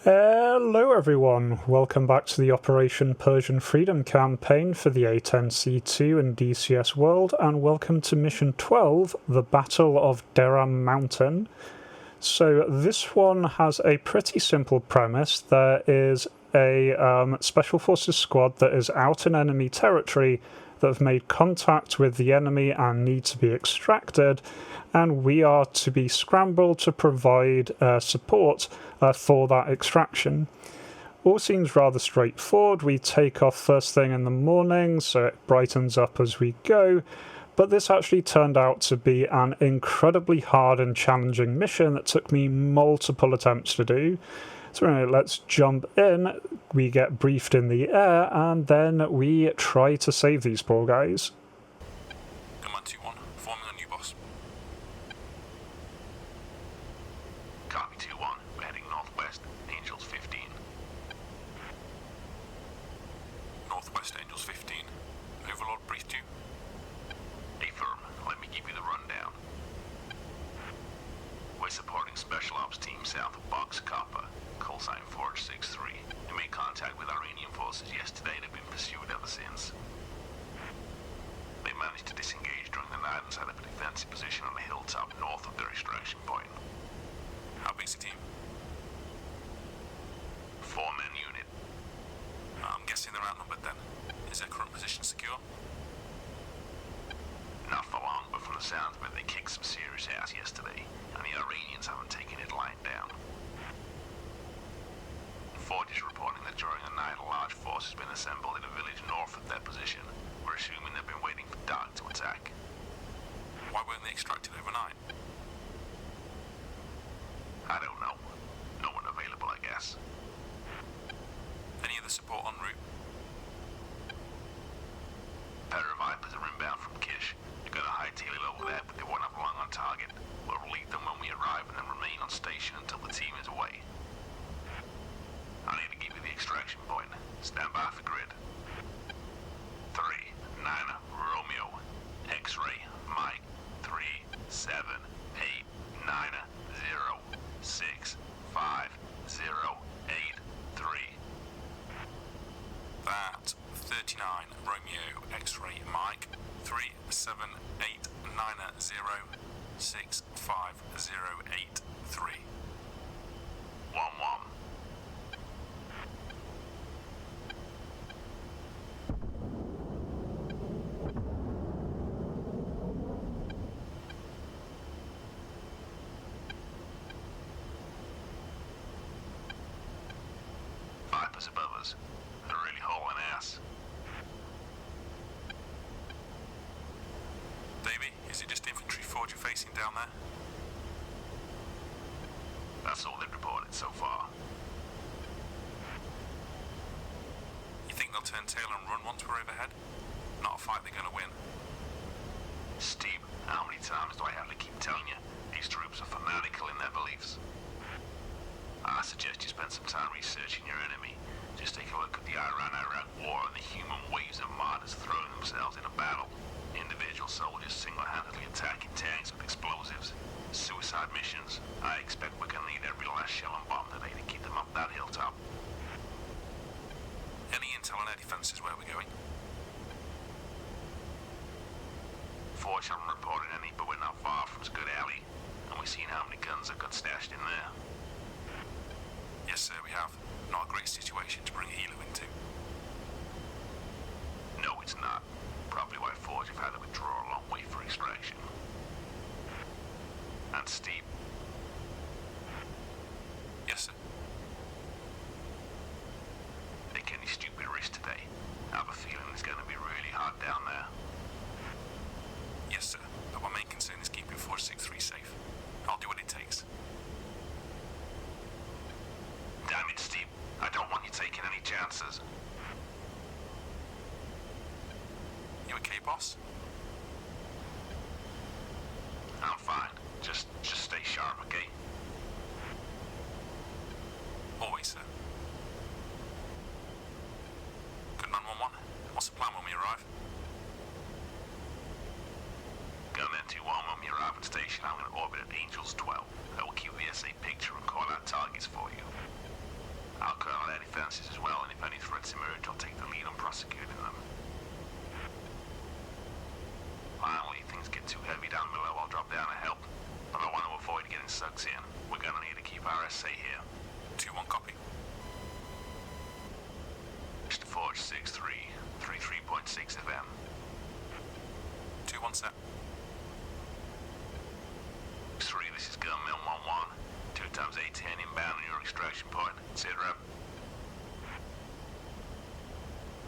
Hello everyone, welcome back to the Operation Persian Freedom campaign for the A-10C II and DCS world, and welcome to Mission 12, the Battle of Dehram Mountain. So this one has a pretty simple premise. There is a Special Forces squad that is out in enemy territory that have made contact with the enemy and need to be extracted, and we are to be scrambled to provide support for that extraction. All seems rather straightforward. We take off first thing in the morning, so it brightens up as we go, but this actually turned out to be an incredibly hard and challenging mission that took me multiple attempts to do. So anyway, let's jump in, we get briefed in the air, and then we try to save these poor guys. Command 2-1, forming on you, boss. Copy 2-1, we're heading northwest, Angels 15. Northwest, Angels 15. Overlord briefed you. Affirm, let me give you the rundown. We're supporting Special Ops Team south of Box Copper, callsign Forge 6-3. We made contact with Iranian forces yesterday and have been pursued ever since. They managed to disengage during the night and set up a defensive position on a hilltop north of their extraction point. How big's the team? 4-man unit. I'm guessing they're outnumbered then. Is their current position secure? Not for long, but from the sounds of it, they kicked some serious ass yesterday, and the Iranians haven't taken it lying down. Forge is reporting that during the night, a large force has been assembled in a village north of their position. We're assuming they've been waiting for dark to attack. Why weren't they extracted overnight? I don't know. No one available, I guess. Any other support en route? Pair of Vipers are inbound from Kish. We've got a hightail it over there, but they won't have long on target. We'll relieve them when we arrive and then remain on station until the team is away. I need to give you the extraction point. Stand by for grid. 3, Niner, Romeo, X-ray, Mike, 3, 7, 8, Niner, 0, 6, 5, 0, 8, 3. That 39, Romeo, X-ray, Mike, 3, 7, 8, 9, 0, 6, 5, 0, 8, 3. 1-1. Vipers above us. They're really hauling ass. Davey, is it just infantry Forge you're facing down there? That's all they've reported so far. You think they'll turn tail and run once we're overhead? Not a fight they're gonna win. Steve, how many times do I have to keep telling you? These troops are fanatical in their beliefs. I suggest you spend some time researching your enemy. Just take a look at the Iran-Iraq war and the human waves of martyrs throwing themselves in a battle. Individual soldiers single-handedly attacking tanks with explosives. Suicide missions. I expect we're gonna need every last shell and bomb today to keep them up that hilltop. Any intel on air defenses where we're going? Forge haven't reported any, but we're not far from a good alley. And we've seen how many guns they've got stashed in there. Yes, sir, we have. Not a great situation to bring a healer into. No, it's not. Probably why Forge have had to withdraw a long way for extraction. And Steve. Yes, sir. Take any stupid risk today. I have a feeling it's gonna be really hot down there. Yes, sir. But my main concern is keeping Forge 6-3 safe. I'll do what it takes. Damn it, Steve. I don't want you taking any chances. You okay, boss? I'm fine. Just stay sharp, okay? Always, sir. Good man, 1-1. What's the plan when we arrive? Gunman 2-1 when we arrive at station. I'm going to orbit at Angels 12. I will keep the SA picture and call out targets for you. defenses as well, and if any threats emerge, I'll take the lead on prosecuting them. Finally, things get too heavy down below, I'll drop down to help. But I want to avoid getting sucked in. We're gonna need to keep RSA here. 2-1 copy. Mr. Forge 6-3, 33.6 FM. 2-1 set. 3, this is Gunman 1-1. 2 times A-10 inbound on your extraction point. Syria.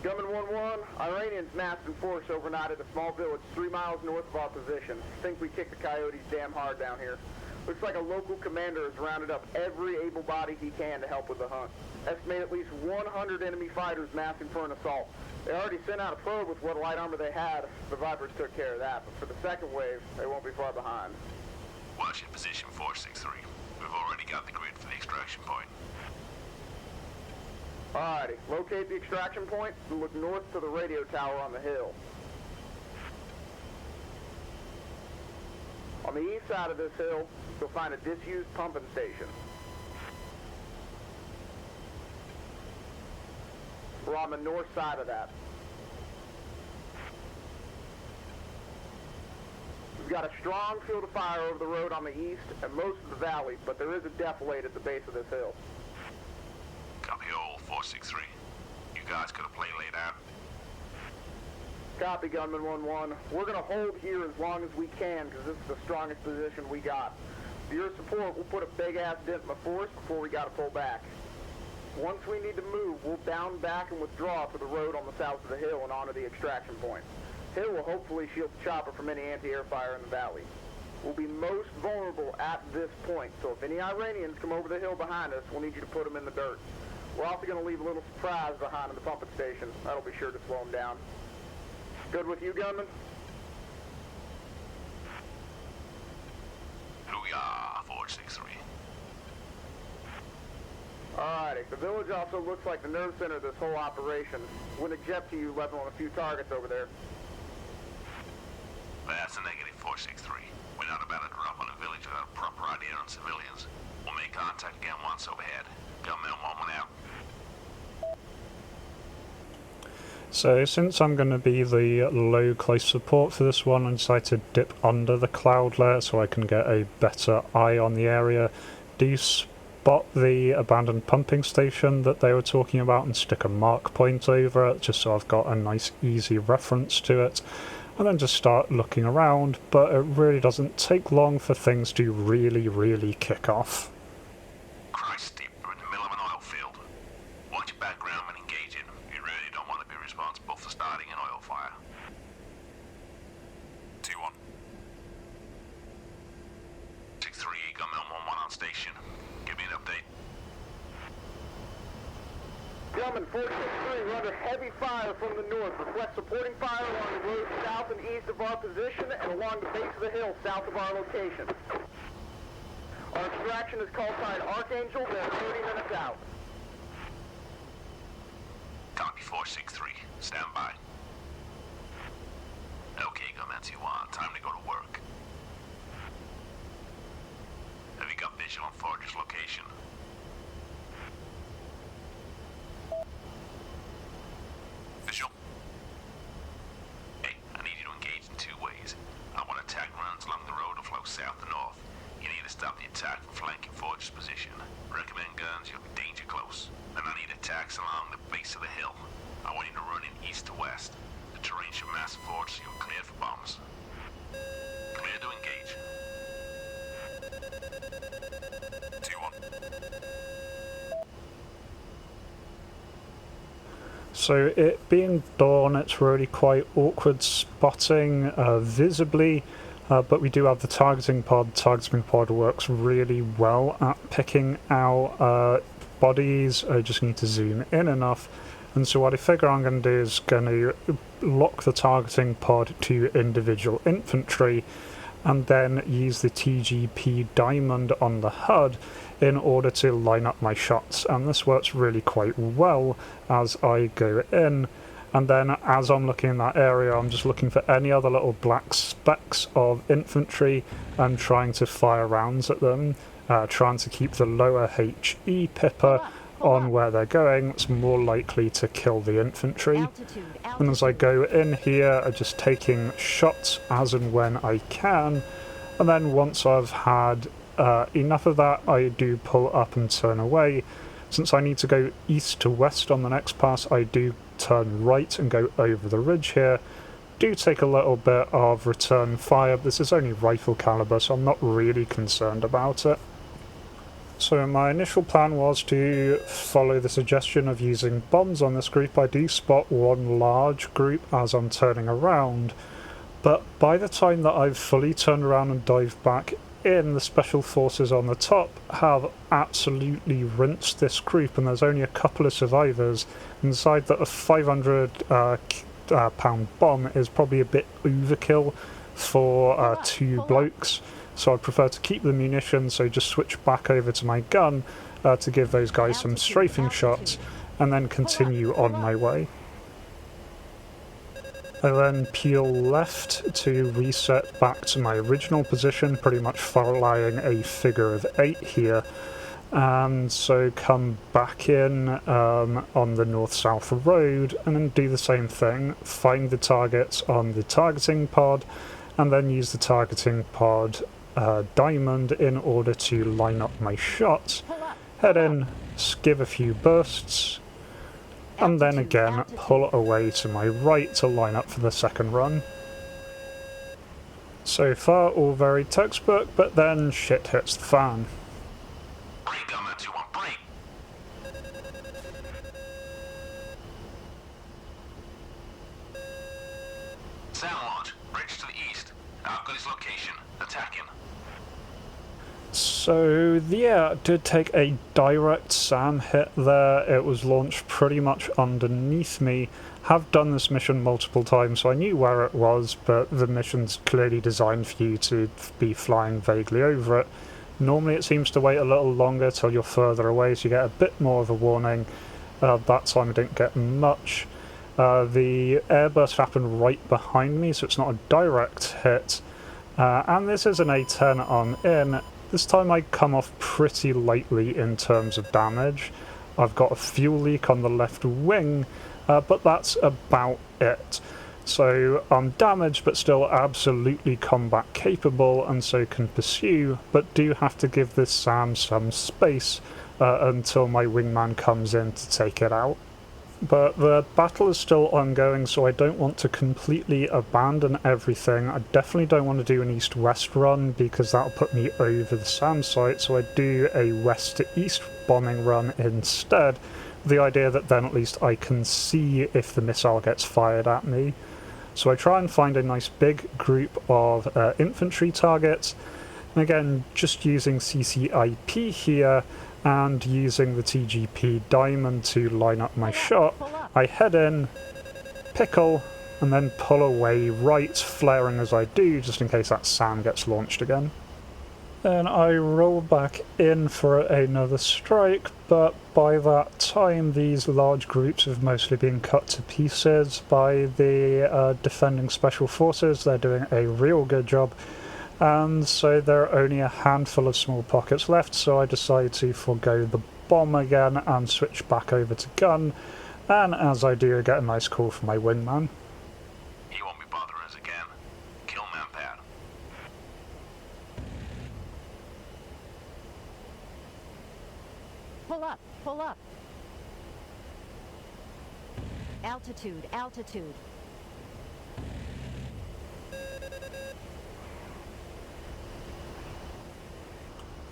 Gunman 1-1, Iranians massed in force overnight at a small village 3 miles north of our position. Think we kicked the coyotes damn hard down here. Looks like a local commander has rounded up every able body he can to help with the hunt. Estimate at least 100 enemy fighters massing for an assault. They already sent out a probe with what light armor they had. The Vipers took care of that, but for the second wave, they won't be far behind. Watch in position 463. We've already got the grid for the extraction point. Alrighty, locate the extraction point and look north to the radio tower on the hill. On the east side of this hill, you'll find a disused pumping station. We're on the north side of that. We've got a strong field of fire over the road on the east and most of the valley, but there is a defilade at the base of this hill. Copy all, 463. You guys got a play laid out? Copy, Gunman 1-1. We're going to hold here as long as we can because this is the strongest position we got. With your support, we'll put a big-ass dent in the force before we got to pull back. Once we need to move, we'll bound back and withdraw to the road on the south of the hill and onto the extraction point. Hill will hopefully shield the chopper from any anti-air fire in the valley. We'll be most vulnerable at this point, so if any Iranians come over the hill behind us, we'll need you to put them in the dirt. We're also going to leave a little surprise behind in the pumping station. That'll be sure to slow them down. Good with you, Gunman? Booyah, Forge 6-3. Alrighty, the village also looks like the nerve center of this whole operation. Wouldn't object to you leveling a few targets over there. That's a negative, 463. We're not about to drop on a village without a proper idea on civilians. We'll make contact again once overhead. Gunman 1-1 out. So since I'm going to be the low close support for this one, I decided to dip under the cloud layer so I can get a better eye on the area. Do you spot the abandoned pumping station that they were talking about and stick a mark point over it just so I've got a nice easy reference to it, and then just start looking around, but it really doesn't take long for things to really kick off. Christ, Steve, we're in the middle of an oil field. Watch your background when engaging. You really don't want to be responsible for starting an oil fire. 2-1. 6-3, Gunman 1-1 on station. Give me an update. Gunman 463, we're under heavy fire from the north. Request supporting fire along the road south and east of our position and along the base of the hill south of our location. Our extraction is call sign Archangel. They're 30 minutes out. Copy 463. Stand by. Okay, Gunman 2-1. Time to go to work. Have you got visual on Forge's location? Visual. Hey, I need you to engage in 2 ways. I want attack runs along the road to flow south to north. You need to stop the attack from flanking Forge's position. Recommend guns, you'll be danger close. Then I need attacks along the base of the hill. I want you to run in east to west. The terrain should mass Forge so you're cleared for bombs. Clear to engage. 2-1. So it being dawn, it's really quite awkward spotting visibly, but we do have the targeting pod. The targeting pod works really well at picking out bodies. I just need to zoom in enough. And so what I figure I'm going to do is going to lock the targeting pod to individual infantry and then use the TGP diamond on the HUD in order to line up my shots, and this works really quite well as I go in. And then as I'm looking in that area, I'm just looking for any other little black specks of infantry and trying to fire rounds at them, trying to keep the lower HE pipper on where they're going, it's more likely to kill the infantry. And as I go in here, I'm just taking shots as and when I can, and then once I've had enough of that, I do pull up and turn away. Since I need to go east to west on the next pass, I do turn right and go over the ridge here. Do take a little bit of return fire. This is only rifle caliber, so I'm not really concerned about it. So my initial plan was to follow the suggestion of using bombs on this group. I do spot one large group as I'm turning around, but by the time that I've fully turned around and dived back in, the special forces on the top have absolutely rinsed this group, and there's only a couple of survivors. And decide that a 500 pound bomb is probably a bit overkill for two blokes, so I'd prefer to keep the munitions, so just switch back over to my gun to give those guys some strafing shots and then continue on my way. I then peel left to reset back to my original position, pretty much following a figure of 8 here, and so come back in on the north-south road and then do the same thing, find the targets on the targeting pod and then use the targeting pod diamond in order to line up my shots, head in, give a few bursts, and then again pull away to my right to line up for the second run. So far all very textbook, but then shit hits the fan. Break, Gunman 2-1, break! Sound launch, bridge to the east. I've got his location. Attacking. So yeah, it did take a direct SAM hit there. It was launched pretty much underneath me. Have done this mission multiple times, so I knew where it was, but the mission's clearly designed for you to be flying vaguely over it. Normally it seems to wait a little longer till you're further away, so you get a bit more of a warning. That time I didn't get much. The airburst happened right behind me, so it's not a direct hit. And this is an A-10 on in. This time I come off pretty lightly in terms of damage. I've got a fuel leak on the left wing, but that's about it. So I'm damaged but still absolutely combat capable and so can pursue, but do have to give this SAM some space until my wingman comes in to take it out. But the battle is still ongoing, so I don't want to completely abandon everything. I definitely don't want to do an east-west run because that'll put me over the SAM site, so I do a west-to-east bombing run instead, with the idea that then at least I can see if the missile gets fired at me. So I try and find a nice big group of infantry targets, and again, just using CCIP here, and using the TGP diamond to line up my shot, I head in, pickle, and then pull away right, flaring as I do, just in case that SAM gets launched again. Then I roll back in for another strike, but by that time these large groups have mostly been cut to pieces by the defending special forces. They're doing a real good job. And so there are only a handful of small pockets left, so I decide to forgo the bomb again and switch back over to gun, and as I do I get a nice call from my wingman. He won't be bothering us again. Kill man-pad. Pull up, pull up. Altitude, altitude.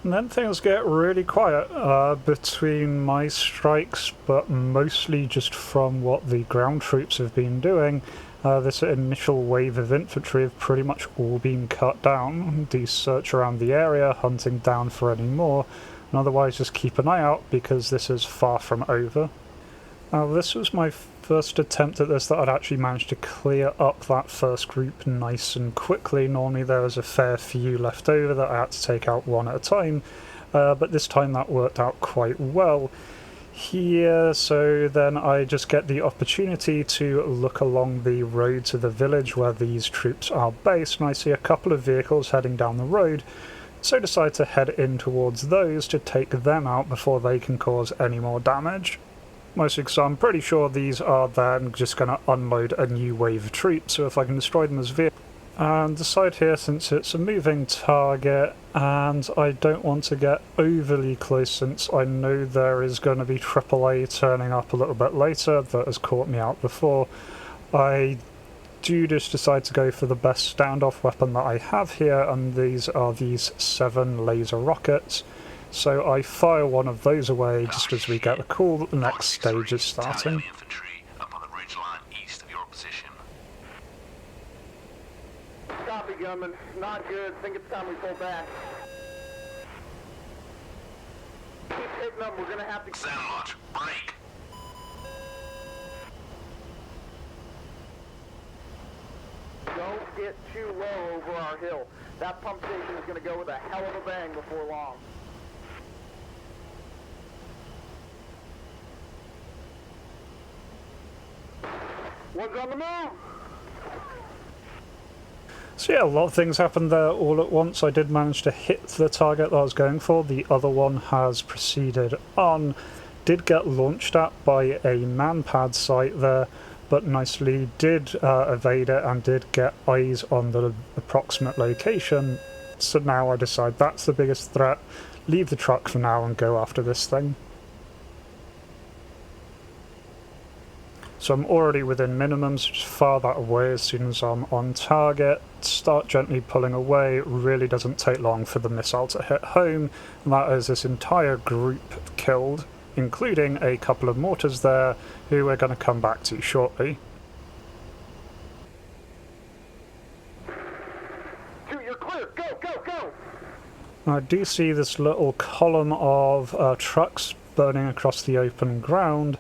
And then things get really quiet between my strikes, but mostly just from what the ground troops have been doing. This initial wave of infantry have pretty much all been cut down. Do search around the area, hunting down for any more, and otherwise just keep an eye out because this is far from over. This was my first attempt at this that I'd actually managed to clear up that first group nice and quickly. Normally there was a fair few left over that I had to take out one at a time, but this time that worked out quite well here. So then I just get the opportunity to look along the road to the village where these troops are based, and I see a couple of vehicles heading down the road. so decide to head in towards those to take them out before they can cause any more damage. Mostly because I'm pretty sure these are then just going to unload a new wave of troops, so if I can destroy them as vehicles. And decide here, since it's a moving target and I don't want to get overly close since I know there is going to be AAA turning up a little bit later that has caught me out before, I do just decide to go for the best standoff weapon that I have here, and these are these 7 laser rockets. So I fire one of those away just as we get the call that the next stage is starting. Infantry up on the ridge line east of your position. Copy, gunman. Not good. Think it's time we pull back. Keep hitting them. We're gonna have to... Sound launch. Break. Don't get too low over our hill. That pump station is gonna go with a hell of a bang before long. One's on the move! So yeah, a lot of things happened there all at once. I did manage to hit the target that I was going for. The other one has proceeded on. Did get launched at by a manpad site there, but nicely did evade it and did get eyes on the approximate location. So now I decide that's the biggest threat. Leave the truck for now and go after this thing. So I'm already within minimums, just fire that away as soon as I'm on target, start gently pulling away. It really doesn't take long for the missile to hit home, and that is this entire group killed, including a couple of mortars there, who we're going to come back to shortly. Dude, you're clear! Go, go, go! I do see this little column of trucks burning across the open ground,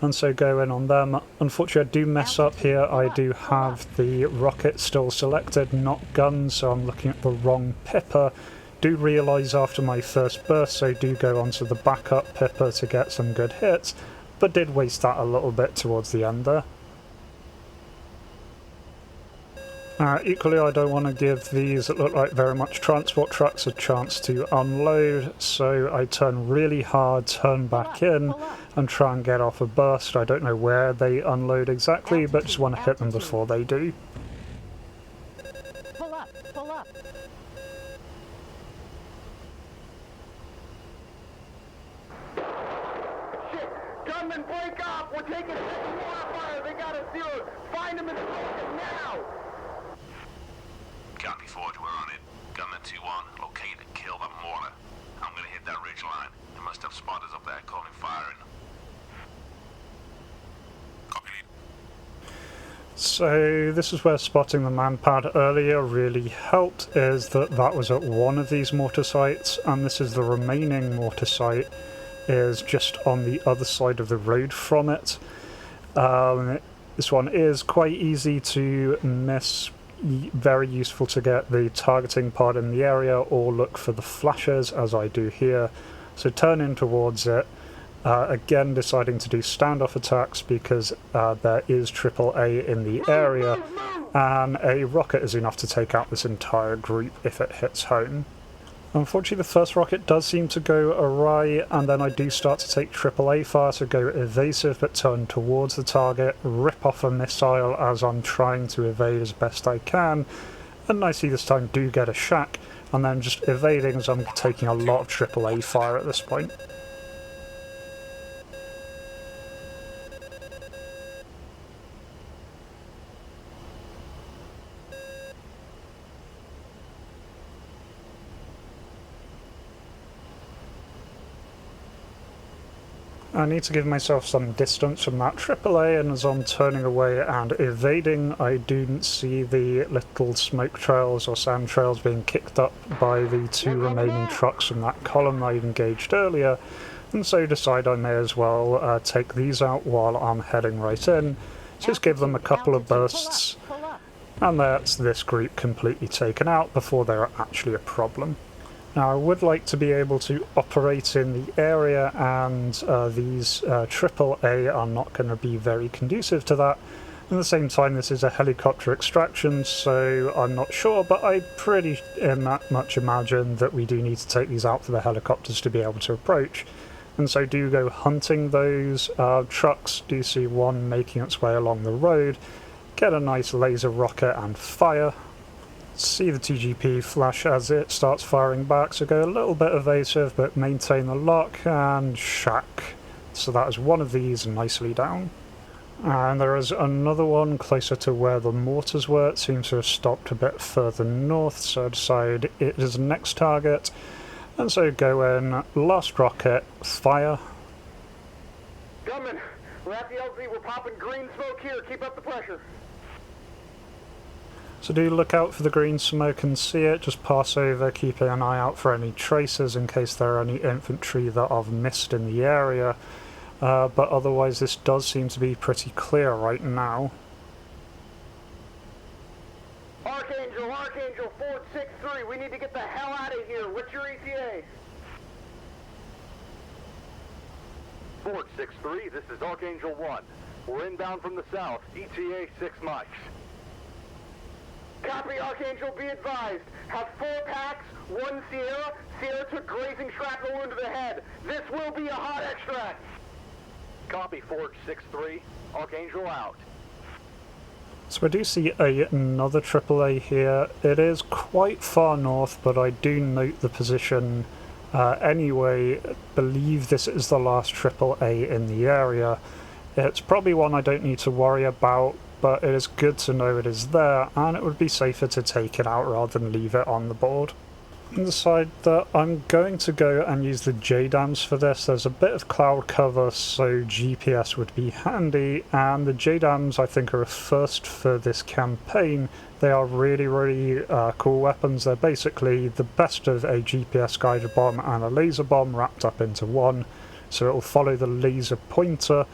and so go in on them. Unfortunately, I do mess up here. I do have the rocket still selected, not guns, so I'm looking at the wrong pipper. Do realise after my first burst, so do go onto the backup pipper to get some good hits, but did waste that a little bit towards the end there. Equally, I don't want to give these that look like very much transport trucks a chance to unload, so I turn really hard, turn back in, and try and get off a burst. I don't know where they unload exactly, but just want to hit them before they do. Pull up, pull up. Shit! Gunmen, break off! We're taking heavy mortar fire! They got us here! Find them and smoke them now! Copy, Forge, we're on it. Gunman 2-1, locate and kill that mortar. I'm gonna hit that ridge line. They must have spotters up there calling firing. Copy, lead. So this is where spotting the manpad earlier really helped, is that that was at one of these mortar sites, and this is the remaining mortar site, is just on the other side of the road from it. This one is quite easy to miss, very useful to get the targeting part in the area or look for the flashes as I do here. So turn in towards it, again deciding to do standoff attacks because there is AAA in the area, and a rocket is enough to take out this entire group if it hits home. Unfortunately, the first rocket does seem to go awry, and then I do start to take AAA fire, so go evasive but turn towards the target, rip off a missile as I'm trying to evade as best I can, and nicely this time do get a shack, and then just evading as I'm taking a lot of AAA fire at this point. I need to give myself some distance from that AAA, and as I'm turning away and evading, I do see the little smoke trails or sand trails being kicked up by the two remaining trucks from that column I engaged earlier, and so decide I may as well take these out while I'm heading right in. Just give them a couple of bursts, and that's this group completely taken out before they're actually a problem. Now I would like to be able to operate in the area, and these AAA are not going to be very conducive to that, At the same time, this is a helicopter extraction, so I'm not sure, but I pretty much imagine that we do need to take these out for the helicopters to be able to approach. And so do go hunting those trucks. Do see one making its way along the road. Get a nice laser rocket and fire. See the TGP flash as it starts firing back, so go a little bit evasive but maintain the lock and shack. So that is one of these nicely down. And there is another one closer to where the mortars were. It seems to have stopped a bit further north, so I decide it is the next target. And so go in, last rocket, fire. Gunman, we're at the LZ, we're popping green smoke here, keep up the pressure. So do look out for the green smoke and see it, just pass over, keeping an eye out for any tracers in case there are any infantry that I've missed in the area. But otherwise this does seem to be pretty clear right now. Archangel, Ford 6-3, we need to get the hell out of here. What's your ETA? Ford 6-3, this is Archangel 1. We're inbound from the south, ETA 6 mics. Copy, Archangel, be advised. Have 4 packs, 1 Sierra. Sierra took grazing shrapnel wound to the head. This will be a hot extract. Copy, Ford 6-3, Archangel out. So I do see another AAA here. It is quite far north, but I do note the position anyway. Believe this is the last AAA in the area. It's probably one I don't need to worry about, but it is good to know it is there, and it would be safer to take it out rather than leave it on the board. And decide that I'm going to go and use the JDAMs for this. There's a bit of cloud cover, so GPS would be handy, and the JDAMs I think are a first for this campaign. They are really cool weapons. They're basically the best of a GPS guided bomb and a laser bomb wrapped up into one, so it will follow the laser pointer.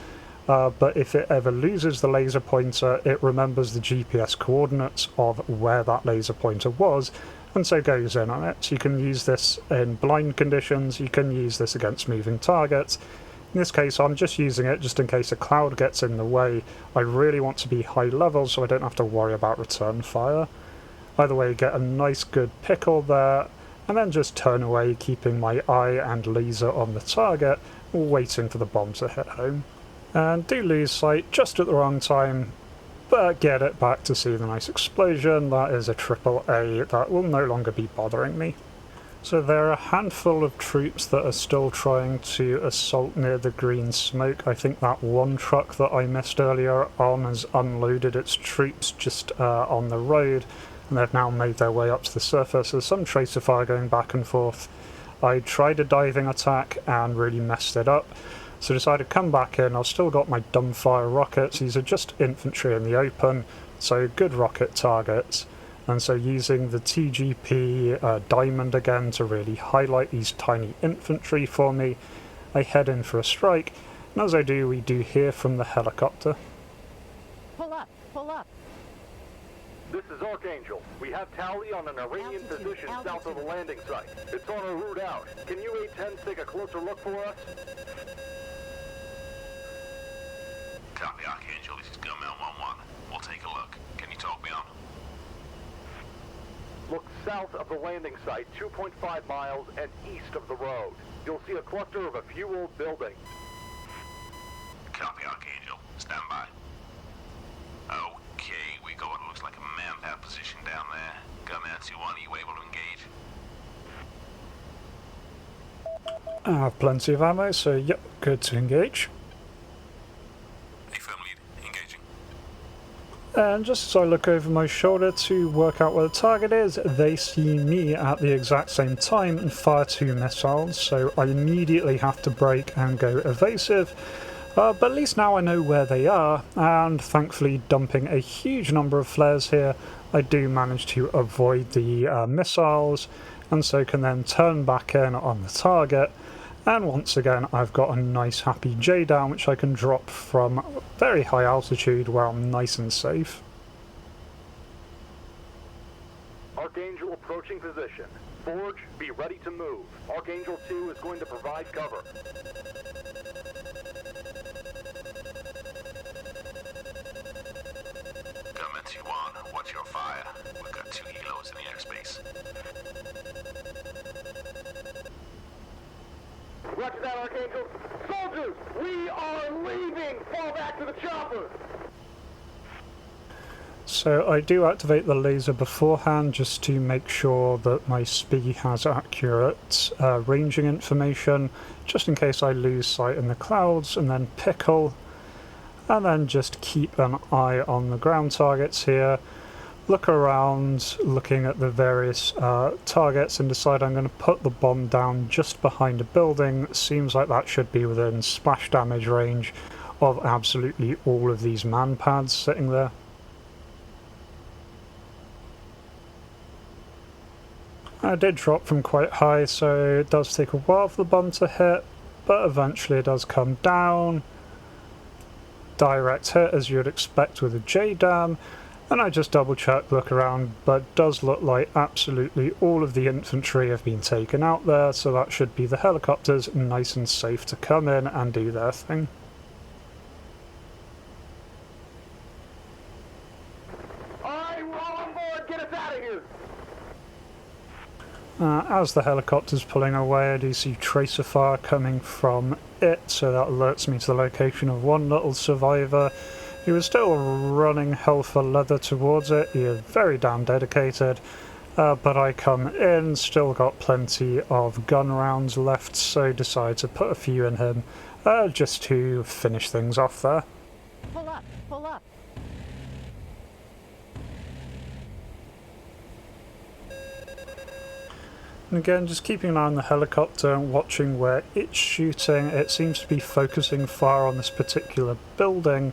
But if it ever loses the laser pointer, it remembers the GPS coordinates of where that laser pointer was, and so goes in on it. So you can use this in blind conditions, you can use this against moving targets. In this case I'm just using it just in case a cloud gets in the way. I really want to be high level so I don't have to worry about return fire. Either way, get a nice good pickle there, and then just turn away, keeping my eye and laser on the target, waiting for the bomb to hit home. And do lose sight just at the wrong time, but get it back to see the nice explosion. That is a AAA that will no longer be bothering me. So there are a handful of troops that are still trying to assault near the green smoke. I think that one truck that I missed earlier on has unloaded its troops just on the road, and they've now made their way up to the surface. There's some tracer fire going back and forth. I tried a diving attack and really messed it up, so decided to come back in. I've still got my dumbfire rockets. These are just infantry in the open, so good rocket targets. And so using the TGP diamond again to really highlight these tiny infantry for me, I head in for a strike. And as I do, we do hear from the helicopter. Pull up, pull up. This is Archangel. We have tally on an Iranian position south of the landing site. It's on our route out. Can you A-10 take a closer look for us? Copy, Archangel. This is Gunman 1-1. We'll take a look. Can you talk me on? Look south of the landing site, 2.5 miles and east of the road. You'll see a cluster of a few old buildings. Copy, Archangel. Stand by. Okay, we got what looks like a man-pound position down there. Gunman 2-1, are you able to engage? I have plenty of ammo, so yep, good to engage. A firm lead. Engaging. And just as I look over my shoulder to work out where the target is, they see me at the exact same time and fire 2 missiles, so I immediately have to brake and go evasive. But at least now I know where they are, and thankfully dumping a huge number of flares here, I do manage to avoid the missiles, and so can then turn back in on the target. And once again I've got a nice happy J down which I can drop from very high altitude where I'm nice and safe. Archangel approaching position. Forge, be ready to move. Archangel 2 is going to provide cover. We are leaving! Fall back to the chopper! So I do activate the laser beforehand just to make sure that my SPI has accurate ranging information, just in case I lose sight in the clouds, and then pickle, and then just keep an eye on the ground targets here, look around, looking at the various targets, and decide I'm going to put the bomb down just behind a building. Seems like that should be within splash damage range of absolutely all of these man pads sitting there. I did drop from quite high, so it does take a while for the bomb to hit, but eventually it does come down. Direct hit, as you would expect with a JDAM, and I just double check, look around, but it does look like absolutely all of the infantry have been taken out there, so that should be the helicopters nice and safe to come in and do their thing. Alright, we're all on board! Get us out of here! As the helicopter's pulling away, I do see tracer fire coming from it, so that alerts me to the location of one little survivor. He was still running hell for leather towards it. He is very damn dedicated, but I come in, still got plenty of gun rounds left, so decide to put a few in him just to finish things off there. Pull up, pull up. And again, just keeping an eye on the helicopter and watching where it's shooting. It seems to be focusing fire on this particular building.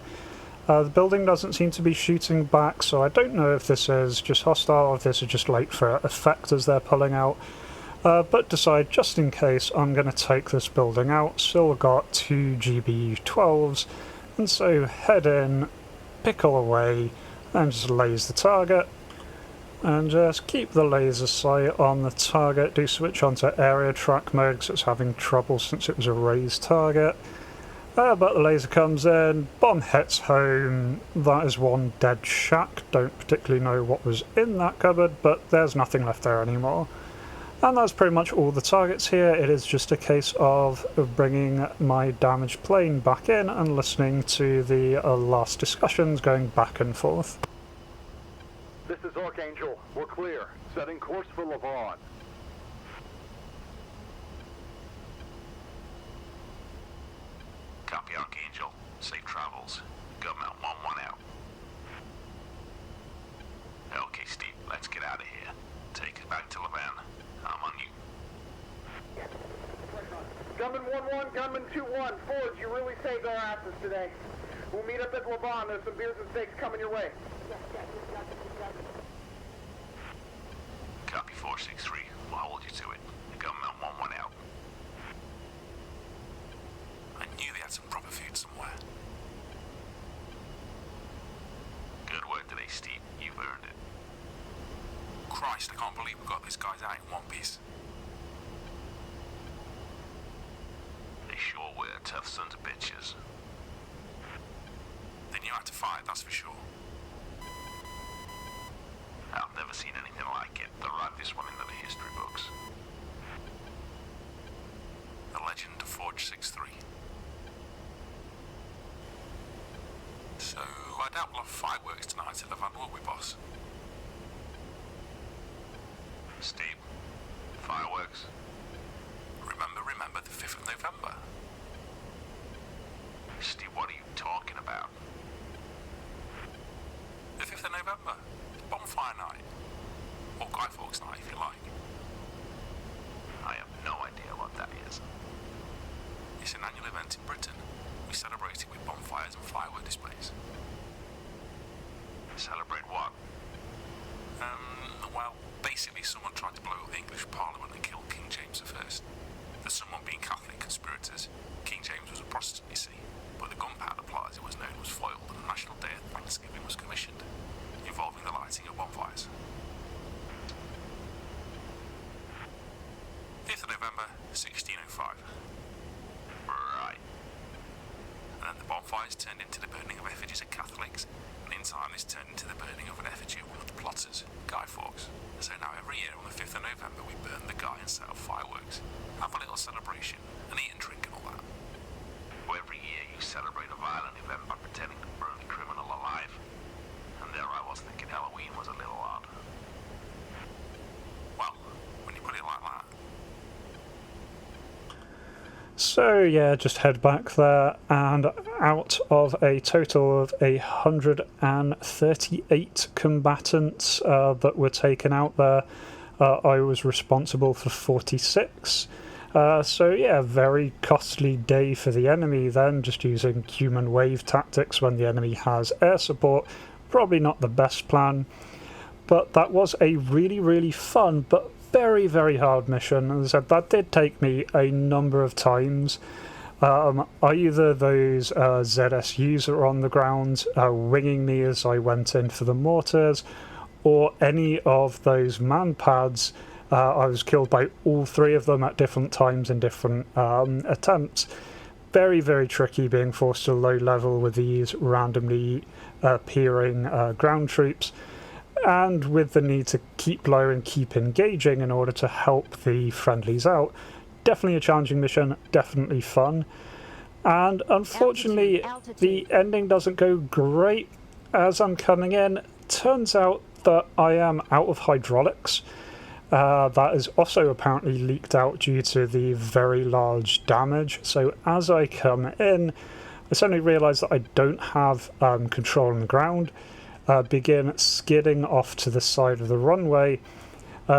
The building doesn't seem to be shooting back, so I don't know if this is just hostile or if this is just late for effect as they're pulling out. But decide, just in case, I'm going to take this building out. Still got 2 GBU-12s, and so head in, pickle away, and just laze the target. And just keep the laser sight on the target. Do switch onto area track mode because it's having trouble since it was a raised target. But the laser comes in, bomb hits home. That is one dead shack. Don't particularly know what was in that cupboard, but there's nothing left there anymore. And that's pretty much all the targets here. It is just a case of bringing my damaged plane back in and listening to the last discussions going back and forth. This is Archangel. We're clear. Setting course for Levon. Copy, Archangel. Safe travels. Government 1-1 out. Okay, Steve, let's get out of here. Take us back to Levon. I'm on you. Gunman 1-1, Gunman 2-1. Forge, you really saved our asses today. We'll meet up at Levon. There's some beers and steaks coming your way. Copy 463. We'll hold you to it. Government 1-1 out. I knew they had some proper food somewhere. Good work today, Steve. You've earned it. Christ, I can't believe we got these guys out in one piece. They sure were tough sons of bitches. They knew how to fight, that's for sure. I've never seen anything like it. They'll write this one into the history books. The legend of Forge 6-3. So, I doubt we'll have fireworks tonight at Levant, will we, boss? Steve, fireworks? Remember the 5th of November. Steve, what are you talking about? The 5th of November. Bonfire night. Or Guy Fawkes night, if you like. I have no idea what that is. It's an annual event in Britain. We celebrate it with bonfires and firework displays. Celebrate what? Well, basically someone tried to blow up the English Parliament and kill King James I. The someone being Catholic conspirators. King James was a Protestant, you see, but the gunpowder plot, as it was known, was foiled and a national day of Thanksgiving was commissioned, involving the lighting of bonfires. 5th of November, 1605. Right. And then the bonfires turned into the burning of effigies of Catholics, and in time this turned into the burning of an effigy of one of the plotters, Guy Fawkes. So now every year on the 5th of November we burn the guy and set off fireworks, have a little celebration, and eat and drink and all that. Every celebrate a violent event by pretending to burn the criminal alive. And there I was thinking Halloween was a little odd. Well, when you put it like that. So yeah, just head back there, and out of a total of 138 combatants that were taken out there, I was responsible for 46. So yeah, very costly day for the enemy then, just using human wave tactics when the enemy has air support. Probably not the best plan, but that was a really, really fun but very, very hard mission. As I said, that did take me a number of times. Either those ZSUs that were on the ground winging me as I went in for the mortars, or any of those man pads. I was killed by all three of them at different times in different attempts. Very, very tricky being forced to low level with these randomly appearing ground troops, and with the need to keep low and keep engaging in order to help the friendlies out. Definitely a challenging mission, definitely fun. And unfortunately, the ending doesn't go great. As I'm coming in, turns out that I am out of hydraulics. That is also apparently leaked out due to the very large damage. So as I come in, I suddenly realise that I don't have control on the ground. Begin skidding off to the side of the runway,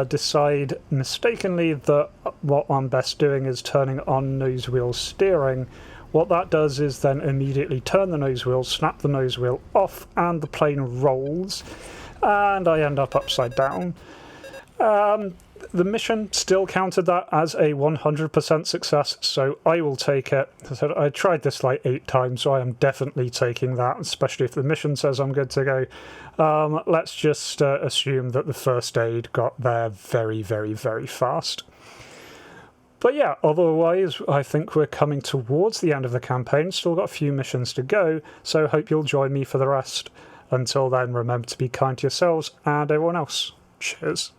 decide mistakenly that what I'm best doing is turning on nose wheel steering. What that does is then immediately turn the nose wheel, snap the nose wheel off, and the plane rolls, and I end up upside down. The mission still counted that as a 100% success, so I will take it. As I said, I tried this like 8 times, so I am definitely taking that, especially if the mission says I'm good to go. Let's just assume that the first aid got there very, very, very fast. But yeah, otherwise, I think we're coming towards the end of the campaign. Still got a few missions to go, so hope you'll join me for the rest. Until then, remember to be kind to yourselves and everyone else. Cheers.